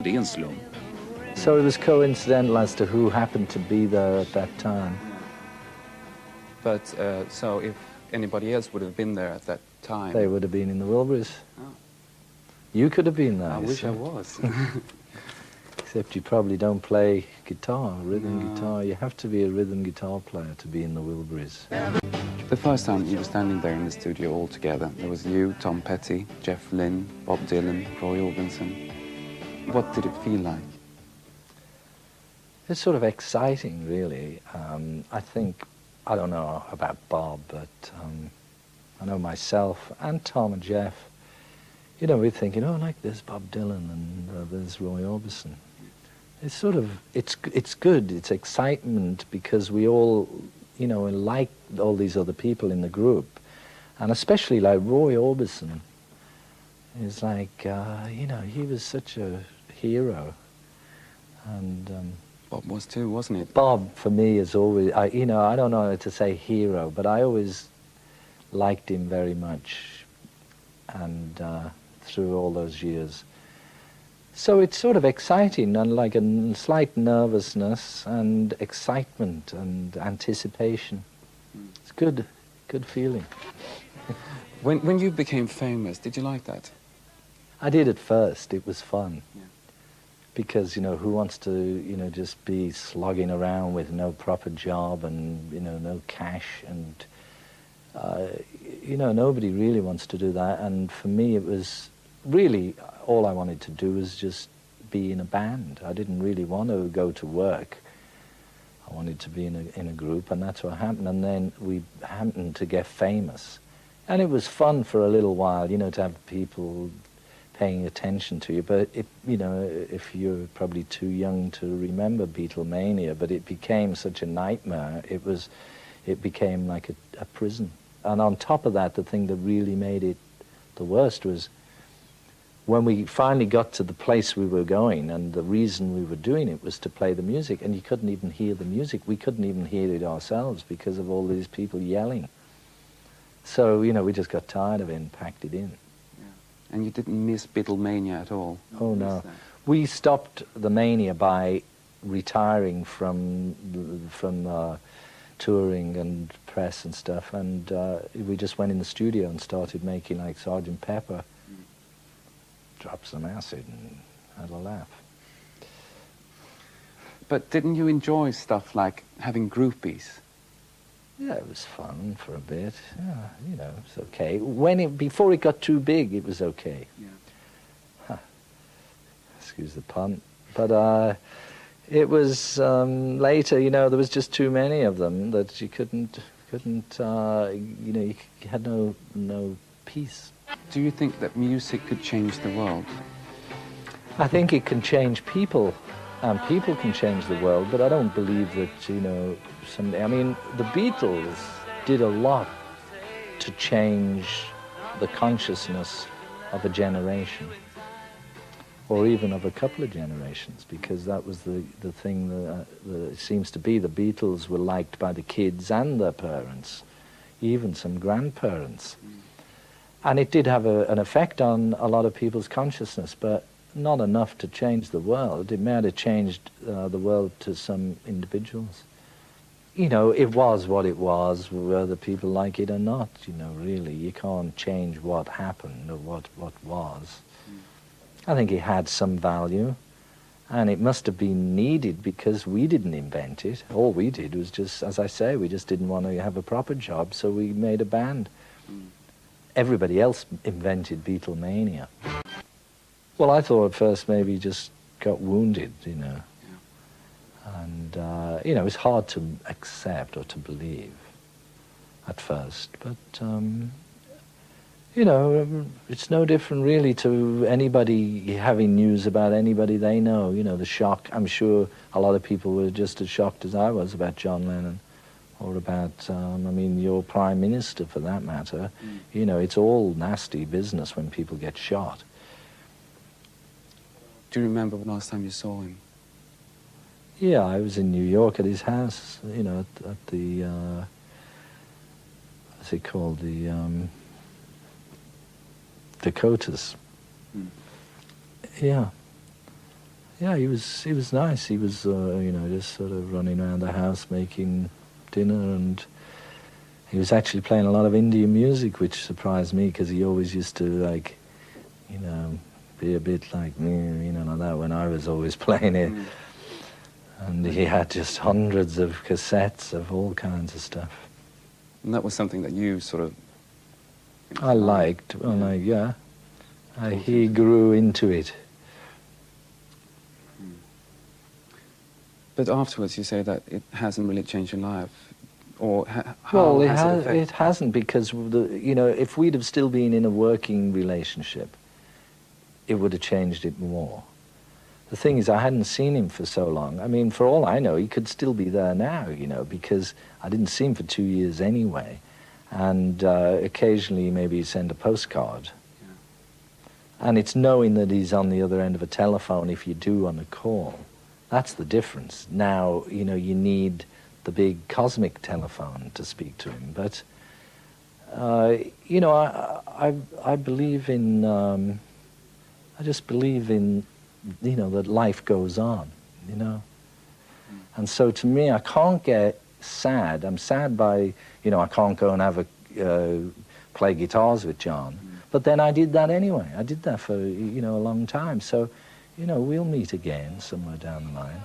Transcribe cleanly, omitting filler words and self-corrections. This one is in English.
Det är en slump. So it was coincidental as to who happened to be there at that time. But so if anybody else would have been there at that time... They would have been in the Wilburys. Oh. You could have been there. I wish I was. Except you probably don't play guitar, rhythm guitar. You have to be a rhythm guitar player to be in the Wilburys. The first time you were standing there in the studio all together, there was you, Tom Petty, Jeff Lynne, Bob Dylan, Roy Orbison. What did it feel like? It's sort of exciting, really. I think, I don't know about Bob, but I know myself and Tom and Jeff, you know, we're thinking, oh, like there's Bob Dylan and there's Roy Orbison. It's sort of, it's good, it's excitement because we all, you know, like all these other people in the group. And especially like Roy Orbison is like, you know, he was such a hero. And Bob was too, wasn't it? Bob, for me, is always, you know, I don't know how to say hero, but I always liked him very much, and through all those years. So it's sort of exciting, and like a slight nervousness and excitement and anticipation. It's good feeling. When you became famous, did you like that? I did at first. It was fun. Yeah. Because, you know, who wants to, you know, just be slogging around with no proper job and, you know, no cash and, you know, nobody really wants to do that. And for me, it was really, all I wanted to do was just be in a band. I didn't really want to go to work. I wanted to be in a group, and that's what happened. And then we happened to get famous. And it was fun for a little while, you know, to have people paying attention to you, but it, you know, if you're probably too young to remember Beatlemania, but it became such a nightmare. It became like a prison. And on top of that, the thing that really made it the worst was when we finally got to the place we were going, and the reason we were doing it was to play the music, and you couldn't even hear the music. We couldn't even hear it ourselves because of all these people yelling. So, you know, we just got tired of it and packed it in. And you didn't miss Beatlemania at all? Oh, no. We stopped the mania by retiring from touring and press and stuff, and we just went in the studio and started making like Sgt. Pepper, dropped some acid and had a laugh. But didn't you enjoy stuff like having groupies? Yeah, it was fun for a bit. Yeah, you know, it's okay. Before it got too big, it was okay. Yeah. Huh. Excuse the pun. But it was later, you know, there was just too many of them that you couldn't, you know, you had no peace. Do you think that music could change the world? I think it can change people. And people can change the world, but I don't believe that, you know, I mean, the Beatles did a lot to change the consciousness of a generation, or even of a couple of generations, because that was the thing that it seems to be. The Beatles were liked by the kids and their parents, even some grandparents. And it did have an effect on a lot of people's consciousness, but not enough to change the world. It might have changed the world to some individuals. You know, it was what it was, whether people like it or not, you know, really. You can't change what happened or what was. I think it had some value, and it must have been needed because we didn't invent it. All we did was just, as I say, we just didn't want to have a proper job, so we made a band. Everybody else invented Beatlemania. Well, I thought at first maybe he just got wounded, you know. Yeah. And, you know, it's hard to accept or to believe at first. But, you know, it's no different really to anybody having news about anybody they know. You know, the shock. I'm sure a lot of people were just as shocked as I was about John Lennon or about, I mean, your Prime Minister for that matter. You know, it's all nasty business when people get shot. Do you remember the last time you saw him? Yeah, I was in New York at his house, you know, at the, what's it called, the Dakotas. Yeah. Yeah, he was nice. He was, you know, just sort of running around the house making dinner, and he was actually playing a lot of Indian music, which surprised me because he always used to, like, you know, be a bit like me, you know, like that when I was always playing it. Mm. And he had just hundreds of cassettes of all kinds of stuff. And that was something that you sort of... I liked, Yeah. well, yeah. He grew into it. But afterwards you say that it hasn't really changed your life. Or how Well, has it hasn't, because, you know, if we'd have still been in a working relationship, it would have changed it more. The thing is, I hadn't seen him for so long. I mean, for all I know, he could still be there now, you know, because I didn't see him for 2 years anyway. And occasionally maybe he'd send a postcard. Yeah. And it's knowing that he's on the other end of a telephone if you do on a call. That's the difference. Now, you know, you need the big cosmic telephone to speak to him. But, you know, I believe in, I just believe in, you know, that life goes on, you know. And so to me, I can't get sad. I'm sad by, you know, I can't go and have play guitars with John. But then I did that anyway. I did that for, you know, a long time. So, you know, we'll meet again somewhere down the line.